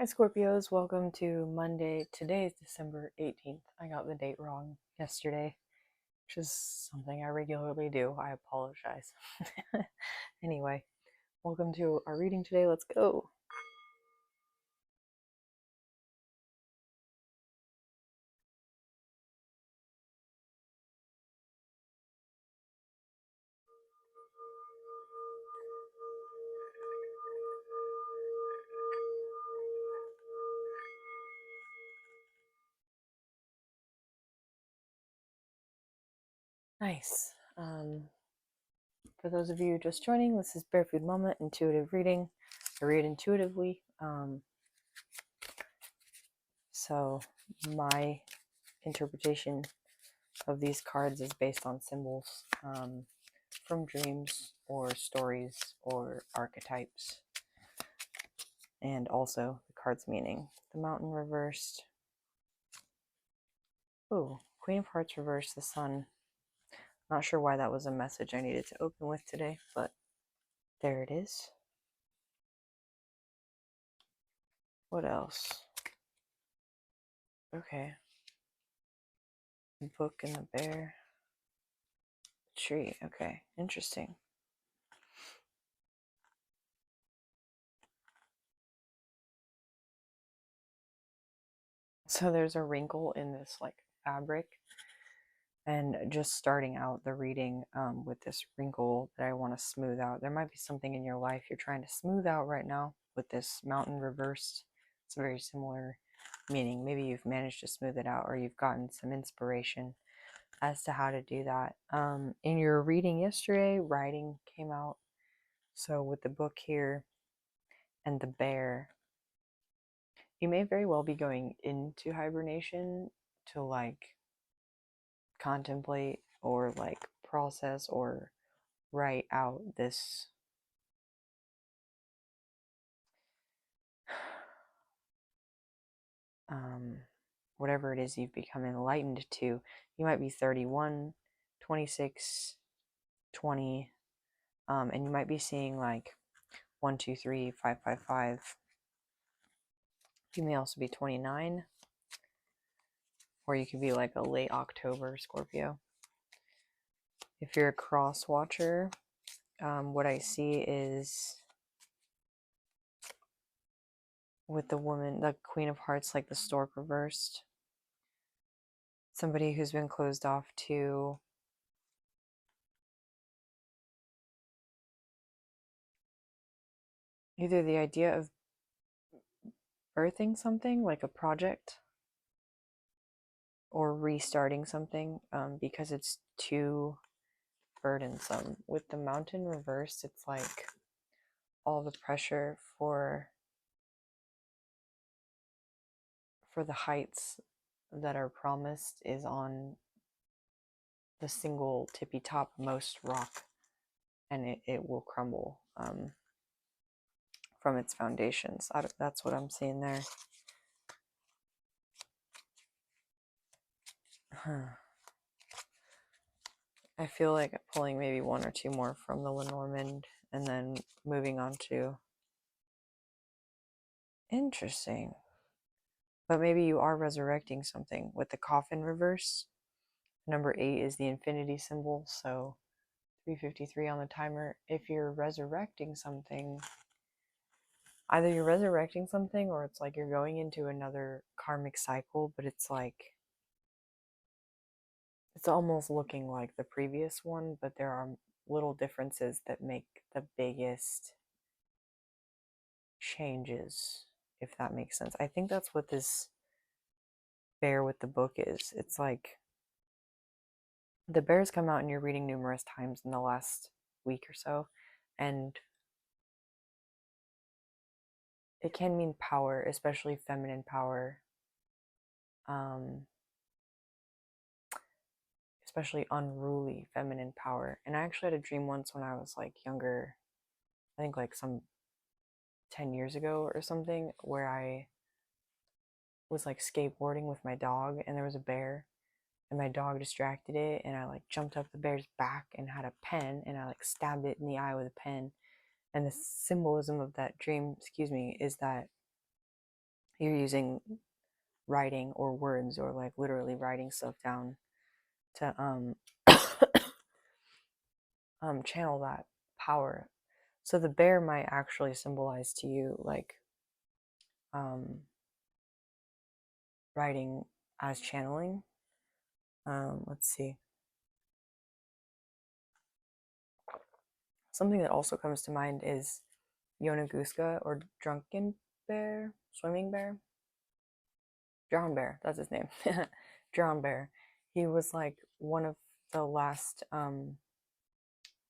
Hi Scorpios, welcome to Monday. Today is December 18th. I got the date wrong yesterday, which is something I regularly do. I apologize. Anyway, welcome to our reading today. Let's go. Nice. For those of you just joining, this is Barefoot Mama Intuitive Reading. I read intuitively. So my interpretation of these cards is based on symbols from dreams or stories or archetypes, and also the card's meaning. The Mountain reversed. Ooh, Queen of Hearts reversed, the Sun. Not sure why that was a message I needed to open with today, but there it is. What else? Okay. The Book and the Bear. Tree. Okay, interesting. So there's a wrinkle in this like fabric, and just starting out the reading with this wrinkle that I want to smooth out. There might be something in your life you're trying to smooth out right now with this Mountain reversed. It's a very similar meaning. Maybe you've managed to smooth it out, or you've gotten some inspiration as to how to do that. In your reading yesterday, writing came out. So with the book here and the bear, you may very well be going into hibernation to like contemplate or like process or write out this whatever it is you've become enlightened to. You might be 31, 26, 20, and you might be seeing like 1, 2, 3, 5, 5, 5. You may also be 29, or you could be like a late October Scorpio. If you're a cross watcher, what I see is with the woman, the Queen of Hearts, like the stork reversed, somebody who's been closed off to either the idea of birthing something like a project or restarting something because it's too burdensome. With the Mountain reversed, it's like all the pressure for the heights that are promised is on the single tippy top most rock, and it will crumble from its foundations. That's what I'm seeing there. I feel like pulling maybe one or two more from the Lenormand and then moving on to interesting. But maybe you are resurrecting something with the coffin reverse. Number 8 is the infinity symbol, so 353 on the timer. If you're resurrecting something, either you're resurrecting something or it's like you're going into another karmic cycle, but it's like it's almost looking like the previous one, but there are little differences that make the biggest changes, if that makes sense. I think that's what this bear with the book is. It's like the bears come out in your reading numerous times in the last week or so, and it can mean power, especially feminine power, especially unruly feminine power. And I actually had a dream once when I was like younger, I think like some 10 years ago or something, where I was like skateboarding with my dog and there was a bear and my dog distracted it, and I like jumped up the bear's back and had a pen and I like stabbed it in the eye with a pen. And the symbolism of that dream, excuse me, is that you're using writing or words or like literally writing stuff down to channel that power. So the bear might actually symbolize to you like um, writing as channeling. Let's see. Something that also comes to mind is Yonaguska or Drunken Bear, Swimming Bear, Drowned Bear. That's his name. Drowned Bear. He was like one of the last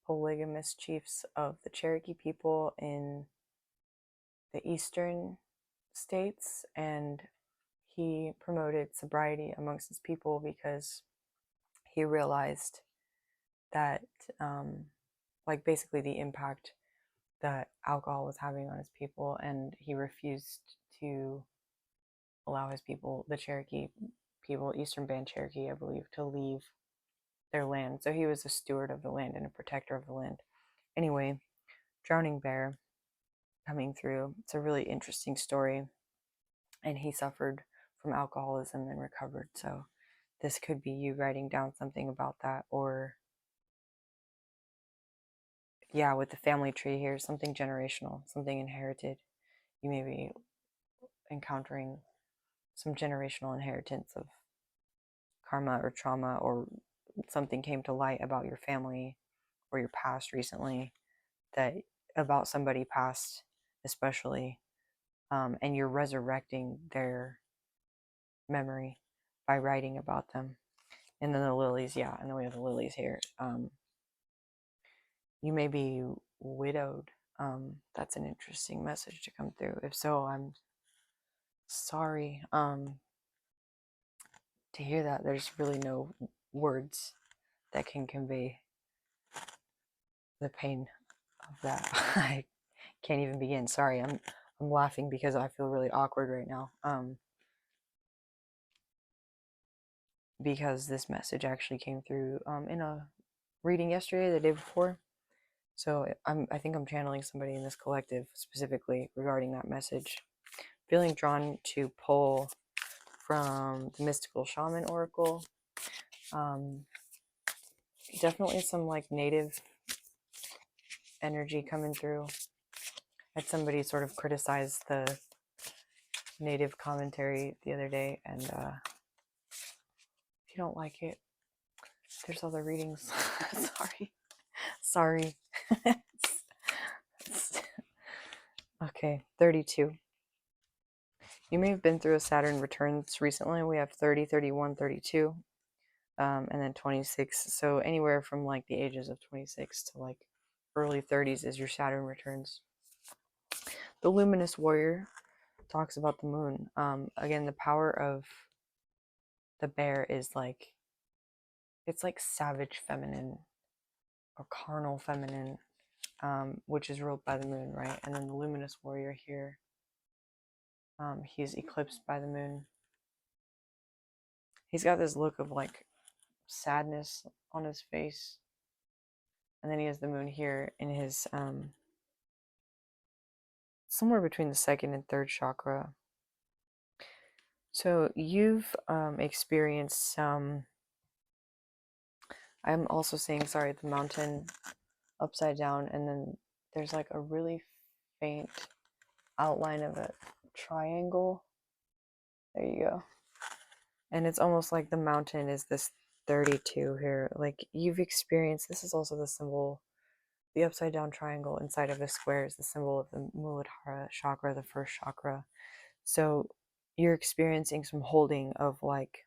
polygamous chiefs of the Cherokee people in the eastern states, and he promoted sobriety amongst his people because he realized that like basically the impact that alcohol was having on his people, and he refused to allow his people, the Cherokee people, Eastern Band Cherokee, I believe, to leave their land. So he was a steward of the land and a protector of the land. Anyway, Drowning Bear coming through. It's a really interesting story. And he suffered from alcoholism and recovered. So this could be you writing down something about that, or yeah, with the family tree here, something generational, something inherited. You may be encountering some generational inheritance of karma or trauma, or something came to light about your family or your past recently, that about somebody past especially, and you're resurrecting their memory by writing about them. And then the lilies, yeah, and then we have the lilies here. You may be widowed. That's an interesting message to come through. If so, I'm sorry to hear that. There's really no words that can convey the pain of that. I can't even begin. Sorry, I'm laughing because I feel really awkward right now. Because this message actually came through in a reading yesterday, the day before. So I think I'm channeling somebody in this collective specifically regarding that message. Feeling drawn to pull from the Mystical Shaman Oracle. Definitely some like native energy coming through. I had somebody sort of criticize the native commentary the other day, and if you don't like it, there's other readings. Sorry. Okay, 32. You may have been through a Saturn returns recently. We have 30, 31, 32, and then 26. So anywhere from like the ages of 26 to like early 30s is your Saturn returns. The Luminous Warrior talks about the moon. Again, the power of the bear is like, it's like savage feminine or carnal feminine, which is ruled by the moon, right? And then the Luminous Warrior here, he's eclipsed by the moon. He's got this look of like sadness on his face, and then he has the moon here in his somewhere between the second and third chakra. So you've experienced some, I'm also seeing, sorry, the mountain upside down, and then there's like a really faint outline of a triangle. There you go. And it's almost like the mountain is this 32 here. Like you've experienced, this is also the symbol, the upside down triangle inside of a square is the symbol of the Muladhara chakra, the first chakra. So you're experiencing some holding of like,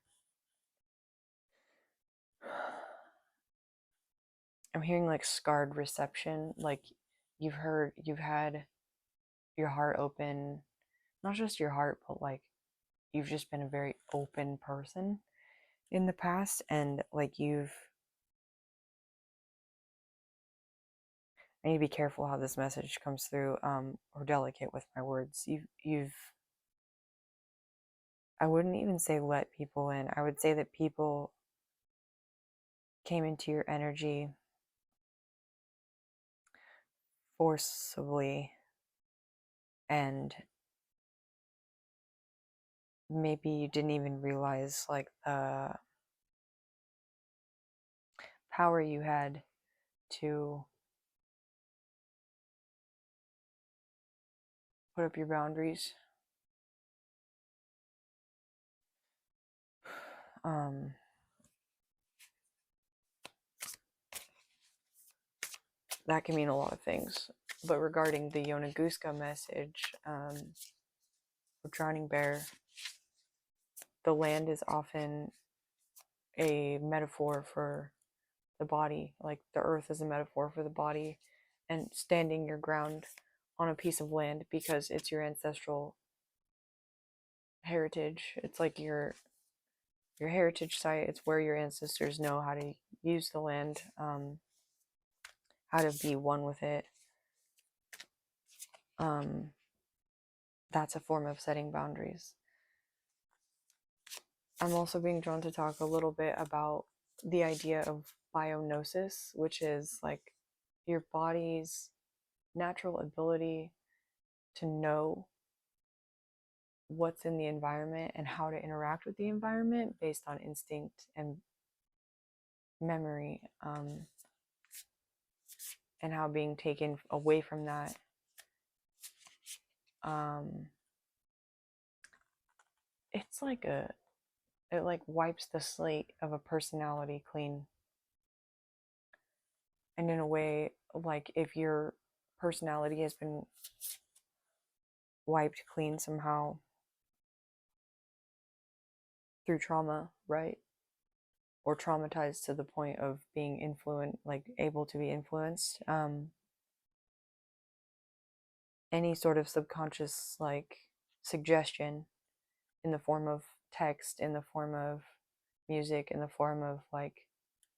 I'm hearing like scarred reception. Like you've had your heart open, not just your heart, but like you've just been a very open person in the past, and like I need to be careful how this message comes through, or delicate with my words. I wouldn't even say let people in. I would say that people came into your energy forcibly, and maybe you didn't even realize like the power you had to put up your boundaries. Um, that can mean a lot of things. But regarding the Yonaguska message, for Drowning Bear, the land is often a metaphor for the body. Like the earth is a metaphor for the body, and standing your ground on a piece of land because it's your ancestral heritage. It's like your heritage site. It's where your ancestors know how to use the land, how to be one with it. That's a form of setting boundaries. I'm also being drawn to talk a little bit about the idea of bionosis, which is like your body's natural ability to know what's in the environment and how to interact with the environment based on instinct and memory, and how being taken away from that, it's like it like wipes the slate of a personality clean. And in a way, like if your personality has been wiped clean somehow through trauma, right? Or traumatized to the point of being like able to be influenced. Any sort of subconscious like suggestion in the form of text, in the form of music, in the form of like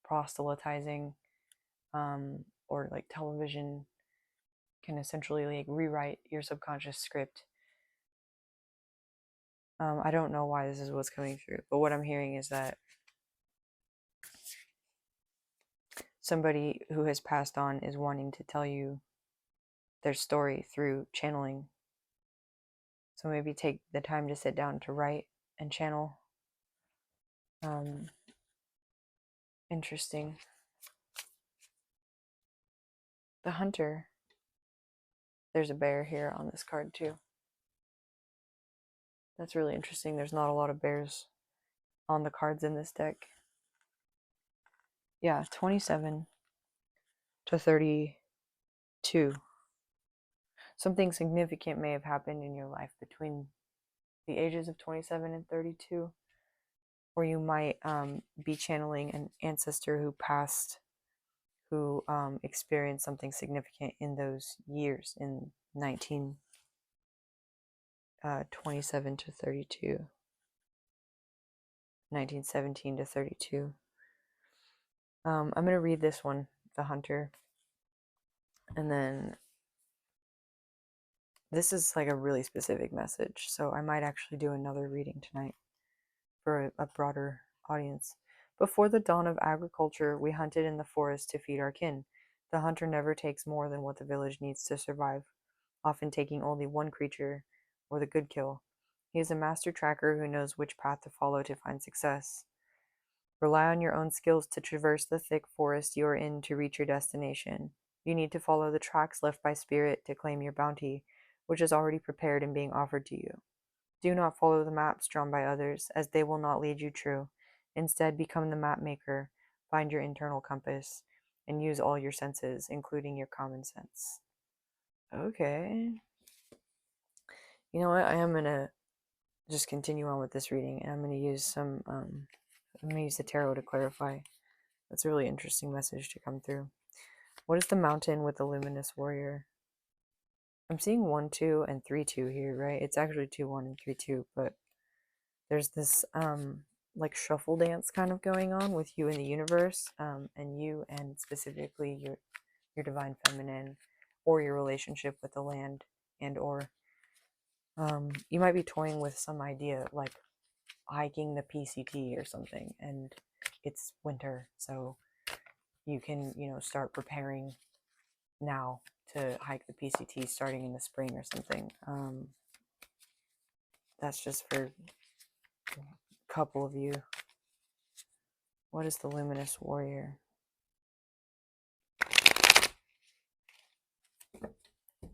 proselytizing, or like television can essentially like rewrite your subconscious script. I don't know why this is what's coming through, but what I'm hearing is that somebody who has passed on is wanting to tell you their story through channeling. So maybe take the time to sit down to write and channel. Interesting. The hunter. There's a bear here on this card too. That's really interesting. There's not a lot of bears on the cards in this deck. Yeah, 27 to 32. Something significant may have happened in your life between the ages of 27 and 32. Or you might be channeling an ancestor who passed, who experienced something significant in those years in 1927 to 32. 1917 to 32. I'm going to read this one, The Hunter. And then this is like a really specific message. So I might actually do another reading tonight for a broader audience. Before the dawn of agriculture, we hunted in the forest to feed our kin. The hunter never takes more than what the village needs to survive, often taking only one creature, or the good kill. He is a master tracker who knows which path to follow to find success. Rely on your own skills to traverse the thick forest you are in to reach your destination. You need to follow the tracks left by spirit to claim your bounty, which is already prepared and being offered to you. Do not follow the maps drawn by others, as they will not lead you true. Instead, become the map maker, find your internal compass, and use all your senses, including your common sense. Okay. You know what? I am going to just continue on with this reading, and I'm going to use I'm going to use the tarot to clarify. That's a really interesting message to come through. What is the mountain with the luminous warrior? I'm seeing 1, 2, and 3, 2 here, right? It's actually 2, 1, and 3, 2, but there's this like shuffle dance kind of going on with you in the universe, and you, and specifically your divine feminine, or your relationship with the land, and or you might be toying with some idea like hiking the PCT or something, and it's winter, so you can start preparing now to hike the PCT starting in the spring or something. That's just for a couple of you. What is the luminous warrior?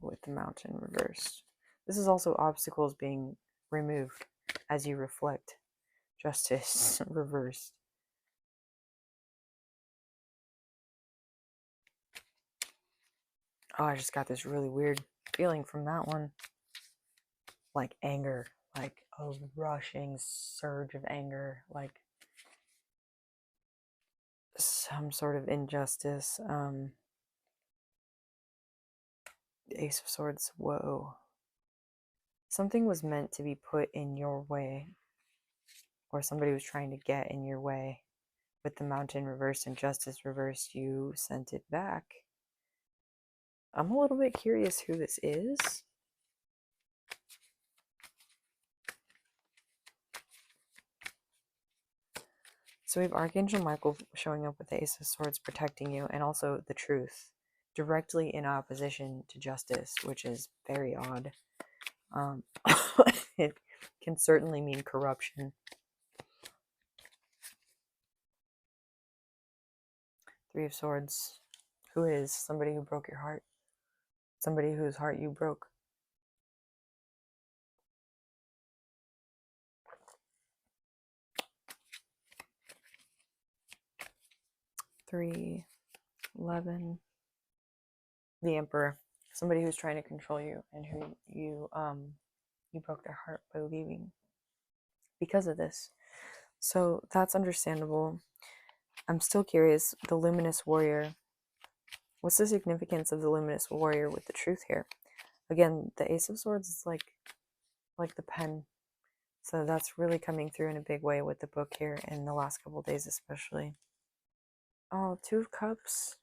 With the mountain reversed. This is also obstacles being removed as you reflect. Justice reversed. Oh, I just got this really weird feeling from that one. Like anger. Like a rushing surge of anger. Like some sort of injustice. Ace of Swords. Whoa. Something was meant to be put in your way. Or somebody was trying to get in your way. With the mountain reversed and justice reversed, you sent it back. I'm a little bit curious who this is. So we have Archangel Michael showing up with the Ace of Swords protecting you, and also the truth, directly in opposition to justice, which is very odd. It can certainly mean corruption. Three of Swords. Who is somebody who broke your heart? Somebody whose heart you broke. Three, 11. The Emperor. Somebody who's trying to control you and who you broke their heart by leaving because of this. So that's understandable. I'm still curious. The Luminous Warrior. What's the significance of the Luminous Warrior with the truth here? Again, the Ace of Swords is like the pen. So that's really coming through in a big way with the book here in the last couple of days especially. Oh, Two of Cups.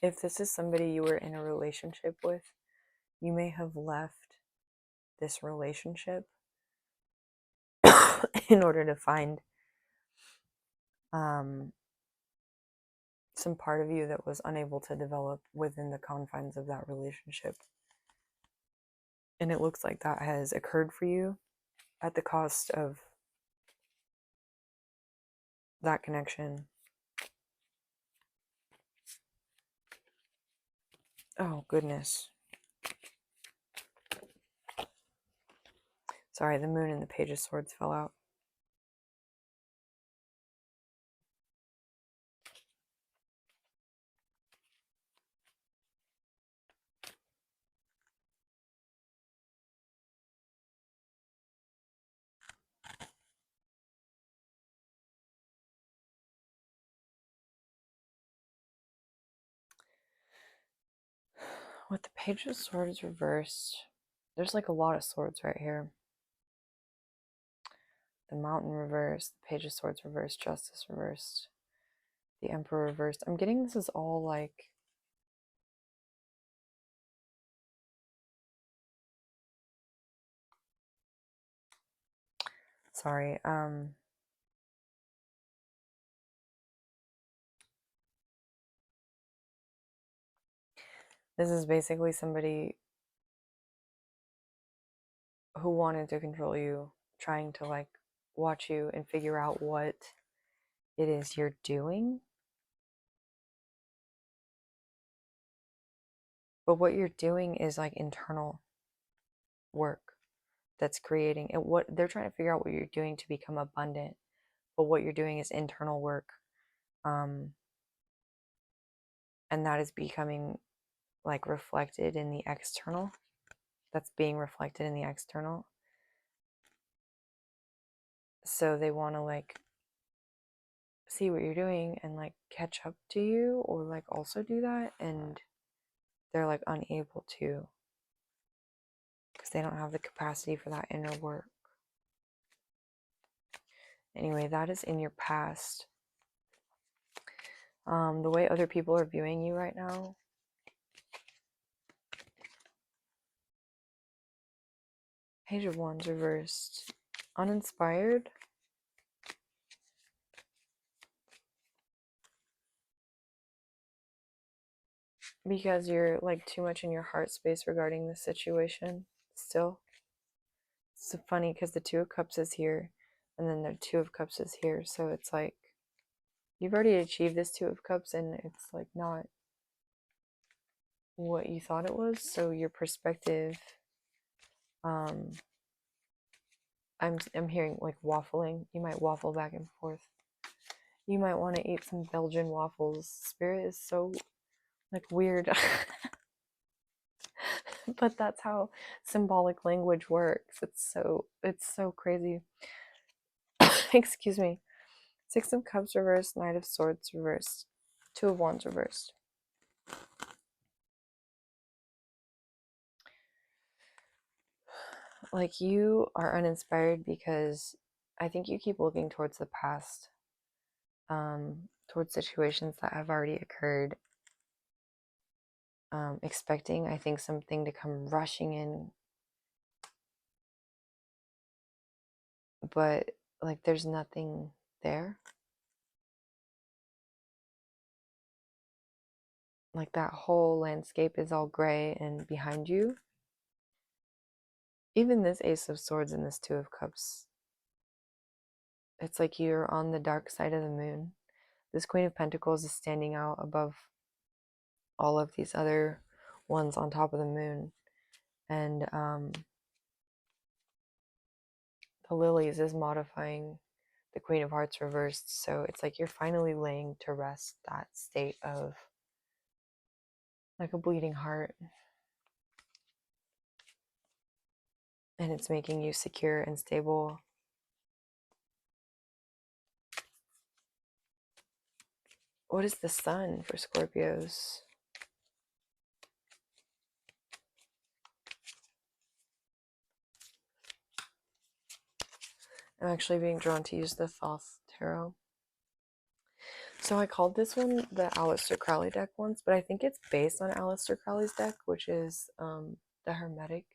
If this is somebody you were in a relationship with, you may have left this relationship in order to find some part of you that was unable to develop within the confines of that relationship. And it looks like that has occurred for you at the cost of that connection. Oh, goodness. Sorry, the Moon and the Page of Swords fell out. With the Page of Swords reversed, there's like a lot of swords right here. The Mountain reversed, the Page of Swords reversed, Justice reversed, the Emperor reversed. I'm getting this is all like sorry, this is basically somebody who wanted to control you, trying to like watch you and figure out what it is you're doing. But what you're doing is like internal work that's creating it. What they're trying to figure out what you're doing to become abundant, but what you're doing is internal work. And that is becoming like reflected in the external. That's being reflected in the external. So they want to like see what you're doing and like catch up to you or like also do that, and they're like unable to because they don't have the capacity for that inner work. Anyway, that is in your past. The way other people are viewing you right now, Page of Wands reversed, uninspired, Because you're like too much in your heart space regarding the situation still. It's funny because the Two of Cups is here and then the Two of Cups is here. So it's like you've already achieved this Two of Cups and it's like not what you thought it was. So your perspective, I'm hearing like waffling. You might waffle back and forth. You might want to eat some Belgian waffles. Spirit is so like weird. But that's how symbolic language works. It's so crazy. Excuse me. Six of Cups reversed, Knight of Swords reversed, Two of Wands reversed. Like you are uninspired because I think you keep looking towards the past, towards situations that have already occurred, expecting, I think, something to come rushing in. But like there's nothing there. Like that whole landscape is all gray and behind you. Even this Ace of Swords and this Two of Cups, it's like you're on the dark side of the moon. This Queen of Pentacles is standing out above all of these other ones on top of the moon. And the Lilies is modifying the Queen of Hearts reversed. So it's like you're finally laying to rest that state of like a bleeding heart. And it's making you secure and stable. What is the Sun for Scorpios? I'm actually being drawn to use the Thoth Tarot. So I called this one the Aleister Crowley deck once, but I think it's based on Aleister Crowley's deck, which is the Hermetic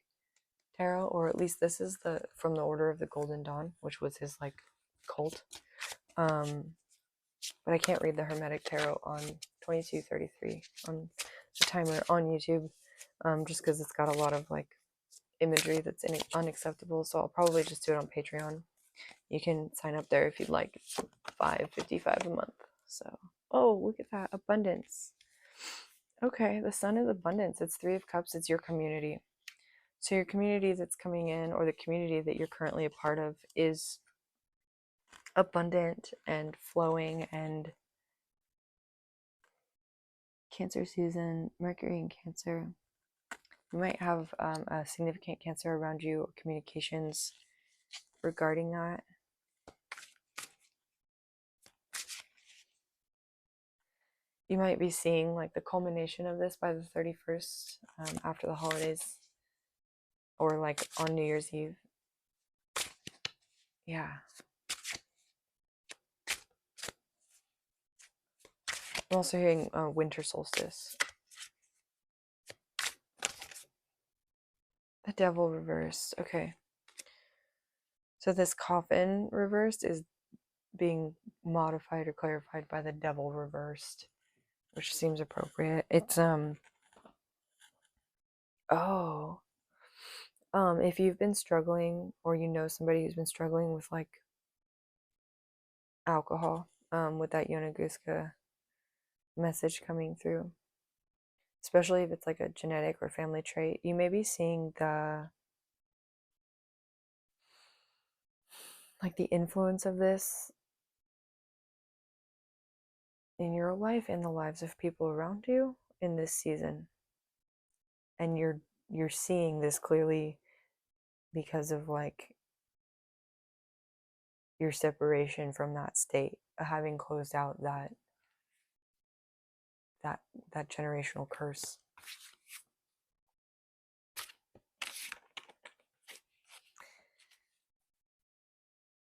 Tarot, or at least this is the from the Order of the Golden Dawn, which was his like cult. But I can't read the Hermetic Tarot on 2233 on the timer on YouTube, just because it's got a lot of like imagery that's unacceptable. So I'll probably just do it on Patreon. You can sign up there if you'd like. It's $5.55 a month. So, oh, look at that abundance. Okay, the Sun is abundance. It's Three of Cups. It's your community. So your community that's coming in, or the community that you're currently a part of, is abundant and flowing. And Cancer season, Mercury in Cancer. You might have a significant Cancer around you, or communications regarding that. You might be seeing like the culmination of this by the 31st, after the holidays, or like on New Year's Eve. Yeah. I'm also hearing winter solstice. The Devil reversed. Okay. So this Coffin reversed is being modified or clarified by the Devil reversed, which seems appropriate. It's if you've been struggling, or you know somebody who's been struggling with like alcohol, with that Yonaguska message coming through, especially if it's like a genetic or family trait, you may be seeing the influence of this in your life and the lives of people around you in this season. And you're seeing this clearly because of like your separation from that state, having closed out that generational curse.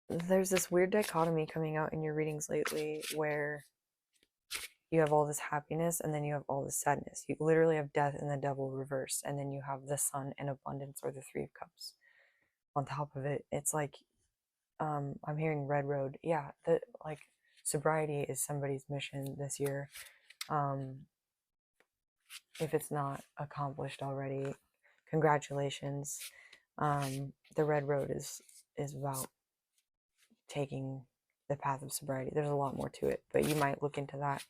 There's this weird dichotomy coming out in your readings lately where you have all this happiness and then you have all this sadness. You literally have death and the Devil reversed, and then you have the Sun and abundance, or the Three of Cups on top of it. It's like I'm hearing Red Road. Yeah, the like sobriety is somebody's mission this year. if it's not accomplished already, congratulations. The red road is about taking the path of sobriety. There's a lot more to it, but you might look into that.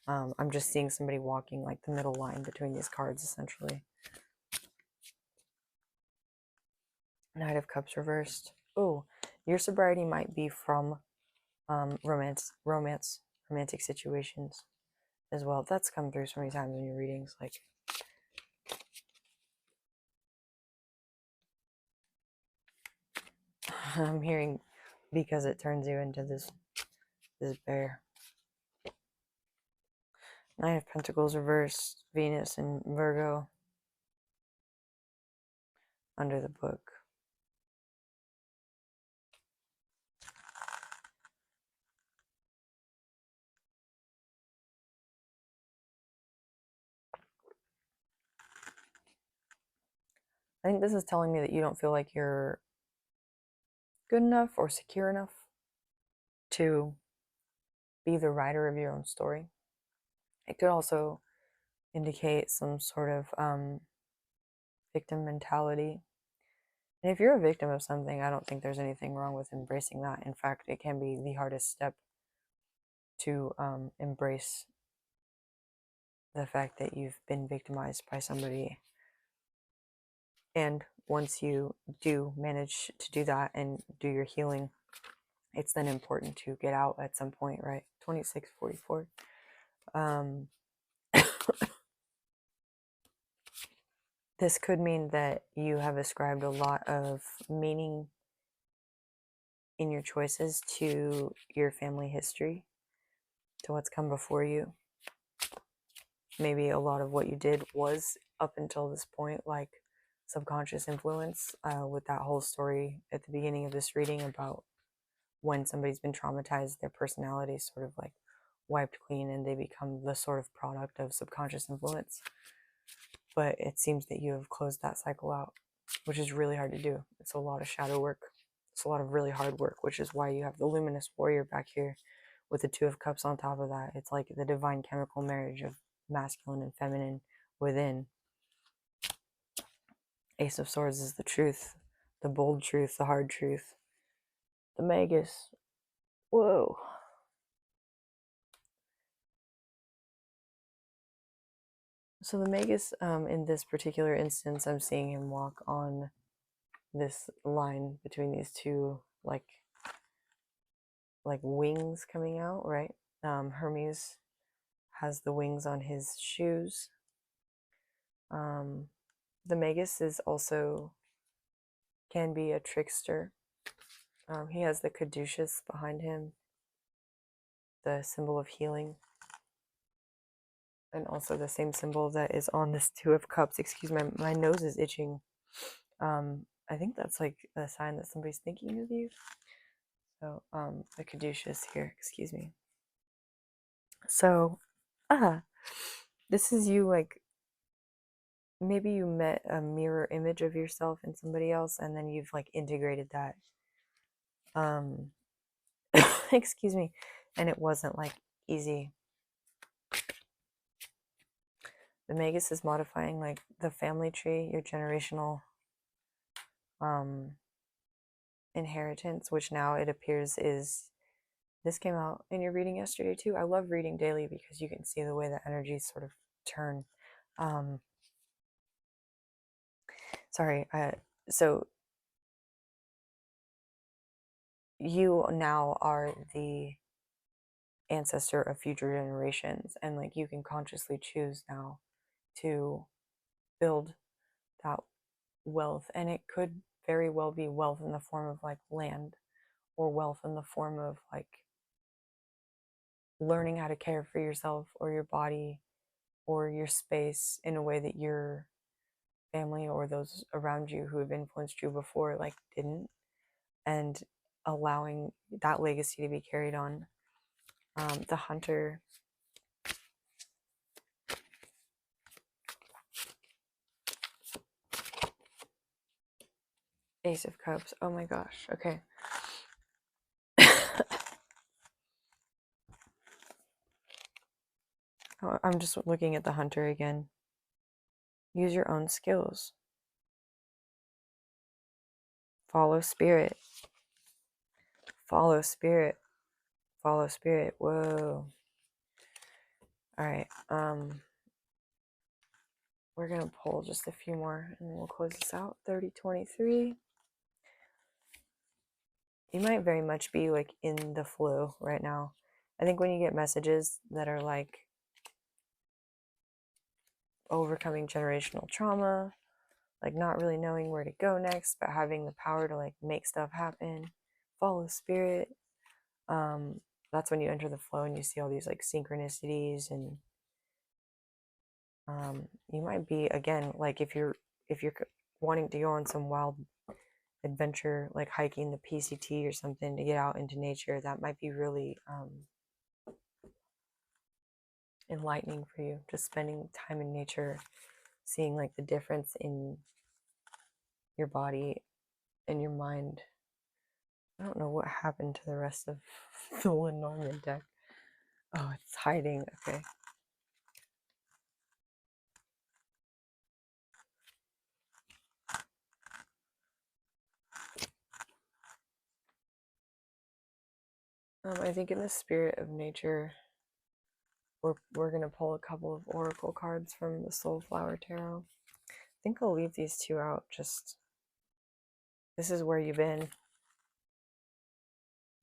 I'm just seeing somebody walking like the middle line between these cards, essentially. Knight of Cups reversed. Oh, your sobriety might be from romantic situations as well. That's come through so many times in your readings. Like, I'm hearing because it turns you into this bear. Nine of Pentacles reversed. Venus and Virgo under the book. I think this is telling me that you don't feel like you're good enough or secure enough to be the writer of your own story. It could also indicate some sort of victim mentality. And if you're a victim of something, I don't think there's anything wrong with embracing that. In fact, it can be the hardest step to embrace the fact that you've been victimized by somebody. And once you do manage to do that and do your healing, it's then important to get out at some point, right? 2644. This could mean that you have ascribed a lot of meaning in your choices to your family history, to what's come before you. Maybe a lot of what you did was, up until this point, like subconscious influence, with that whole story at the beginning of this reading about when somebody's been traumatized, their personality is sort of like wiped clean and they become the sort of product of subconscious influence. But it seems that you have closed that cycle out, which is really hard to do. It's a lot of shadow work. It's a lot of really hard work, which is why you have the luminous warrior back here with the Two of Cups on top of that. It's like the divine chemical marriage of masculine and feminine within. Ace of Swords is the truth, the bold truth, the hard truth. The Magus. Whoa. So the Magus, in this particular instance, I'm seeing him walk on this line between these two, like wings coming out, right? Hermes has the wings on his shoes. The Magus is also can be a trickster. He has the caduceus behind him, the symbol of healing, and also the same symbol that is on this Two of Cups. Excuse me, my nose is itching. I think that's like a sign that somebody's thinking of you. So, the caduceus here, excuse me. So, this is you, like, maybe you met a mirror image of yourself in somebody else, and then you've, like, integrated that. Excuse me. And it wasn't, like, easy. The Magus is modifying, like, the family tree, your generational inheritance, which now it appears is, this came out in your reading yesterday too. I love reading daily because you can see the way the energies sort of turn. Sorry, so you now are the ancestor of future generations, and like you can consciously choose now to build that wealth, and it could very well be wealth in the form of like land, or wealth in the form of like learning how to care for yourself or your body or your space in a way that your family or those around you who have influenced you before like didn't, and allowing that legacy to be carried on. The Hunter, Ace of Cups. Oh my gosh. Okay. Oh, I'm just looking at the hunter again. Use your own skills. Follow spirit. Follow spirit. Follow spirit. Whoa. All right. We're going to pull just a few more and then we'll close this out. 3023. You might very much be like in the flow right now. I think when you get messages that are like overcoming generational trauma, like not really knowing where to go next, but having the power to like make stuff happen, follow spirit. That's when you enter the flow and you see all these like synchronicities, and you might be again like if you're wanting to go on some wild adventure, like hiking the PCT or something to get out into nature, that might be really enlightening for you. Just spending time in nature, seeing like the difference in your body and your mind. I don't know what happened to the rest of the Lenormand deck. Oh, it's hiding. Okay. I think in the spirit of nature, we're gonna pull a couple of oracle cards from the Soulflower Tarot. I think I'll leave these two out. Just this is where you've been.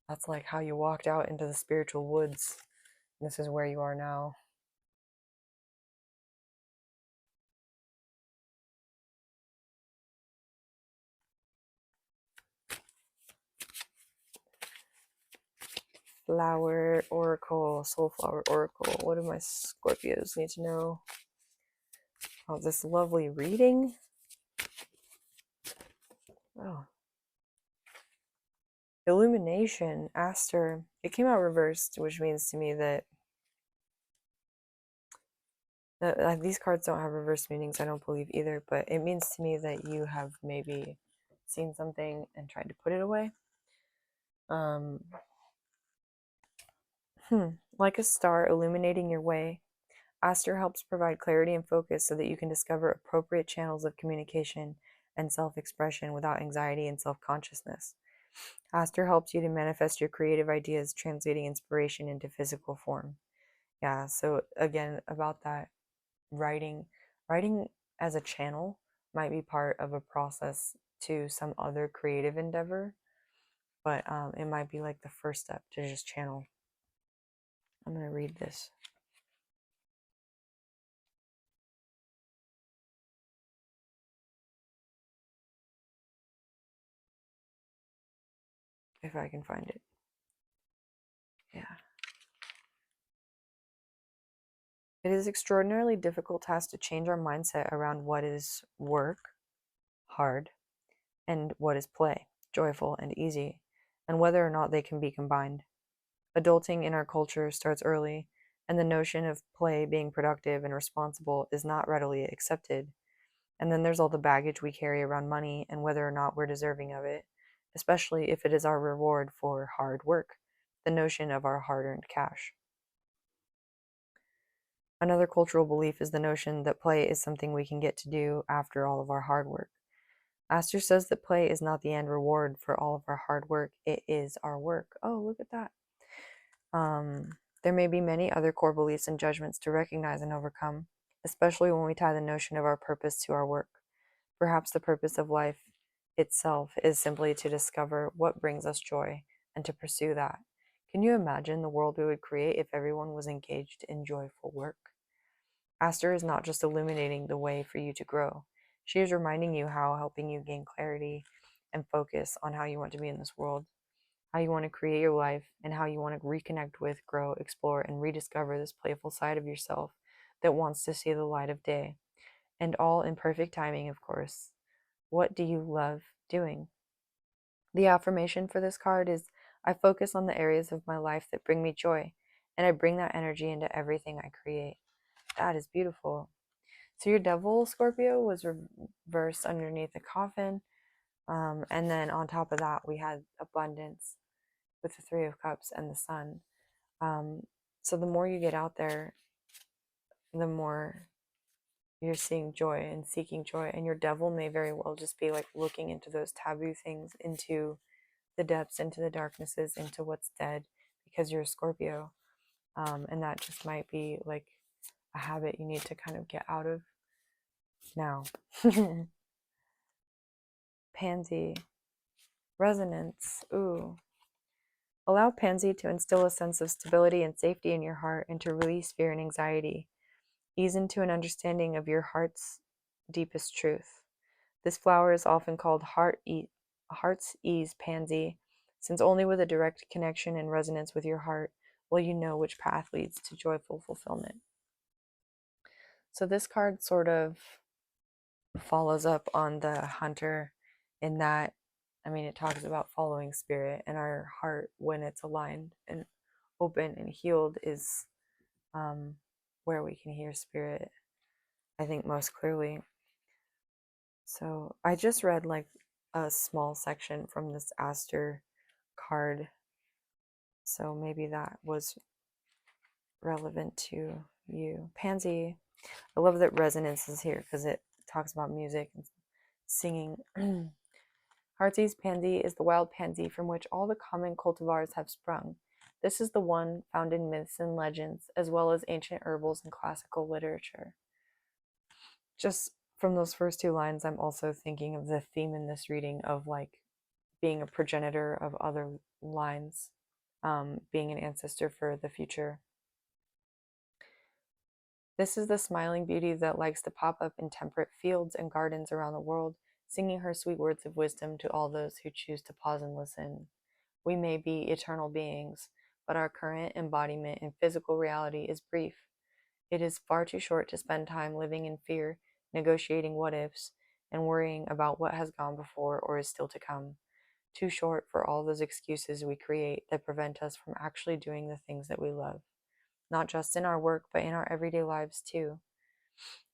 That's like how you walked out into the spiritual woods. This is where you are now. Flower Oracle, Soulflower Oracle. What do my Scorpios need to know about this lovely reading? Oh. Illumination, Aster. It came out reversed, which means to me that these cards don't have reverse meanings, I don't believe either, but it means to me that you have maybe seen something and tried to put it away. Like a star illuminating your way, Aster helps provide clarity and focus so that you can discover appropriate channels of communication and self-expression without anxiety and self-consciousness. Aster helps you to manifest your creative ideas, translating inspiration into physical form. Yeah, so again, about that, writing as a channel might be part of a process to some other creative endeavor, but it might be like the first step to just channel. I'm going to read this. If I can find it. Yeah. It is extraordinarily difficult task to change our mindset around what is work, hard, and what is play, joyful and easy, and whether or not they can be combined. Adulting in our culture starts early, and the notion of play being productive and responsible is not readily accepted. And then there's all the baggage we carry around money and whether or not we're deserving of it, especially if it is our reward for hard work, the notion of our hard-earned cash. Another cultural belief is the notion that play is something we can get to do after all of our hard work. Astor says that play is not the end reward for all of our hard work, it is our work. Oh, look at that. There may be many other core beliefs and judgments to recognize and overcome, especially when we tie the notion of our purpose to our work. Perhaps the purpose of life itself is simply to discover what brings us joy and to pursue that. Can you imagine the world we would create if everyone was engaged in joyful work? Aster is not just illuminating the way for you to grow. She is reminding you how, helping you gain clarity and focus on how you want to be in this world, how you want to create your life, and how you want to reconnect with, grow, explore, and rediscover this playful side of yourself that wants to see the light of day. And all in perfect timing, of course. What do you love doing? The affirmation for this card is, I focus on the areas of my life that bring me joy, and I bring that energy into everything I create. That is beautiful. So your devil, Scorpio, was reversed underneath the coffin. And then on top of that, we had abundance with the Three of Cups and the Sun. So the more you get out there the more you're seeing joy and seeking joy. And your devil may very well just be like looking into those taboo things, into the depths, into the darknesses, into what's dead, because you're a Scorpio. And that just might be like a habit you need to kind of get out of now. Pansy. Resonance. Ooh. Allow Pansy to instill a sense of stability and safety in your heart and to release fear and anxiety. Ease into an understanding of your heart's deepest truth. This flower is often called heart's ease pansy, since only with a direct connection and resonance with your heart will you know which path leads to joyful fulfillment. So this card sort of follows up on the hunter in that, I mean, it talks about following spirit, and our heart, when it's aligned and open and healed, is where we can hear spirit, I think, most clearly. So I just read like a small section from this Aster card, so maybe that was relevant to you. Pansy. I love that resonance is here because it talks about music and singing. Heartsease pansy is the wild pansy from which all the common cultivars have sprung. This is the one found in myths and legends, as well as ancient herbals and classical literature. Just from those first two lines, I'm also thinking of the theme in this reading of like being a progenitor of other lines, being an ancestor for the future. This is the smiling beauty that likes to pop up in temperate fields and gardens around the world, singing her sweet words of wisdom to all those who choose to pause and listen. We may be eternal beings, but our current embodiment in physical reality is brief. It is far too short to spend time living in fear, negotiating what ifs, and worrying about what has gone before or is still to come. Too short for all those excuses we create that prevent us from actually doing the things that we love. Not just in our work, but in our everyday lives too.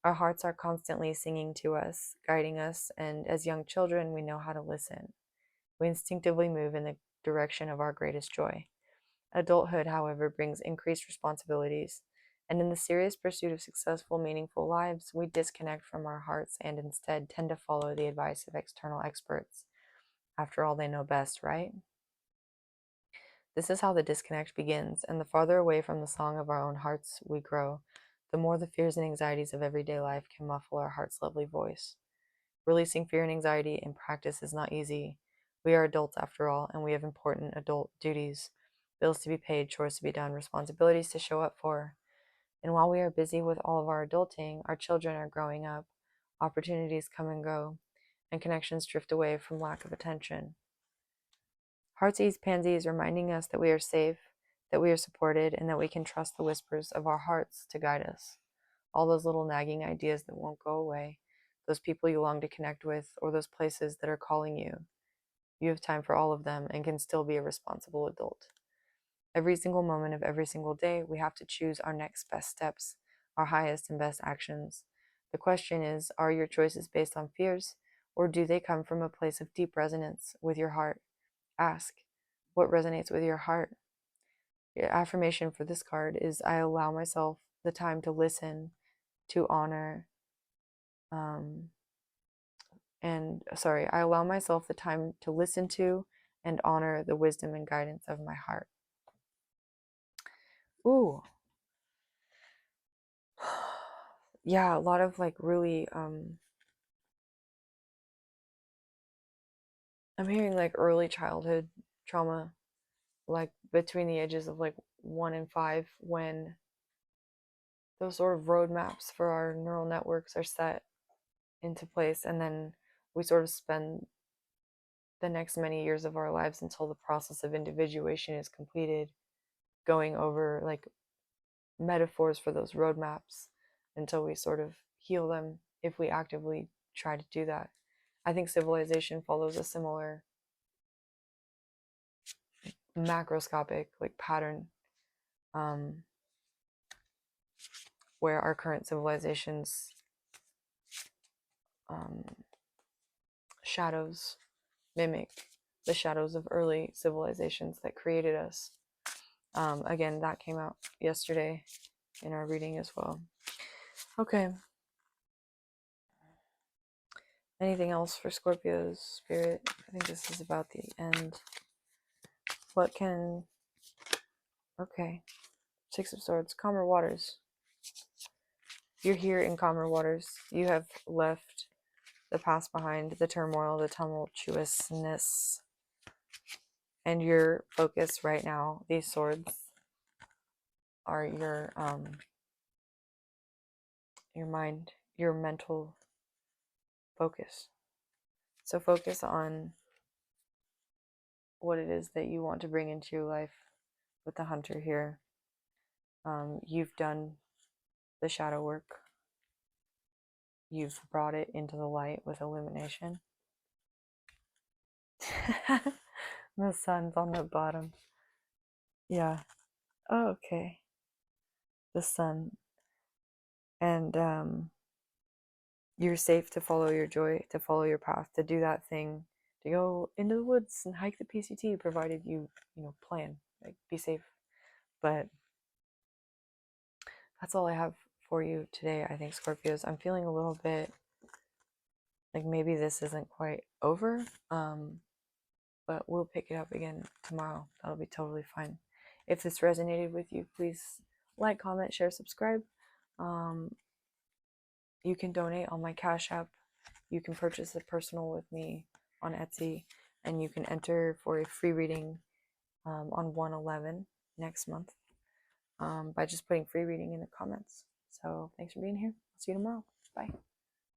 Our hearts are constantly singing to us, guiding us, and as young children, we know how to listen. We instinctively move in the direction of our greatest joy. Adulthood, however, brings increased responsibilities, and in the serious pursuit of successful, meaningful lives, we disconnect from our hearts and instead tend to follow the advice of external experts. After all, they know best, right? This is how the disconnect begins, and the farther away from the song of our own hearts we grow, the more the fears and anxieties of everyday life can muffle our heart's lovely voice. Releasing fear and anxiety in practice is not easy. We are adults after all, and we have important adult duties, bills to be paid, chores to be done, responsibilities to show up for. And while we are busy with all of our adulting, our children are growing up, opportunities come and go, and connections drift away from lack of attention. Heartsease Pansy is reminding us that we are safe, that we are supported, and that we can trust the whispers of our hearts to guide us. All those little nagging ideas that won't go away, those people you long to connect with, or those places that are calling you. You have time for all of them and can still be a responsible adult. Every single moment of every single day, we have to choose our next best steps, our highest and best actions. The question is, are your choices based on fears, or do they come from a place of deep resonance with your heart? Ask, what resonates with your heart? Your affirmation for this card is, I allow myself the time to listen, to honor, I allow myself the time to listen to and honor the wisdom and guidance of my heart. Ooh. Yeah, a lot of like really, I'm hearing like early childhood trauma, like between the ages of like 1 and 5, when those sort of roadmaps for our neural networks are set into place, and then we sort of spend the next many years of our lives until the process of individuation is completed, going over like metaphors for those roadmaps until we sort of heal them if we actively try to do that. I think civilization follows a similar macroscopic like pattern, where our current civilization's shadows mimic the shadows of early civilizations that created us. Again, that came out yesterday. in our reading as well. Okay. Anything else for Scorpio's spirit? I think this is about the end. What can... Okay. Six of Swords. Calmer waters. You're here in calmer waters. You have left the past behind, the turmoil, the tumultuousness. And your focus right now, these swords, are your mind, your mental focus. So focus on what it is that you want to bring into your life with the Hunter here. You've done the shadow work. You've brought it into the light with illumination. The sun's on the bottom. Yeah. Oh, okay. The sun. And you're safe to follow your joy, to follow your path, to do that thing, to go into the woods and hike the PCT, provided you plan, like, be safe. But that's all I have for you today, I think, Scorpios. I'm feeling a little bit like maybe this isn't quite over, but we'll pick it up again tomorrow. That'll be totally fine. If this resonated with you, please like, comment, share, subscribe. You can donate on my Cash App. You can purchase a personal with me on Etsy, and you can enter for a free reading on 1/11 next month by just putting free reading in the comments. So thanks for being here. I'll see you tomorrow. Bye.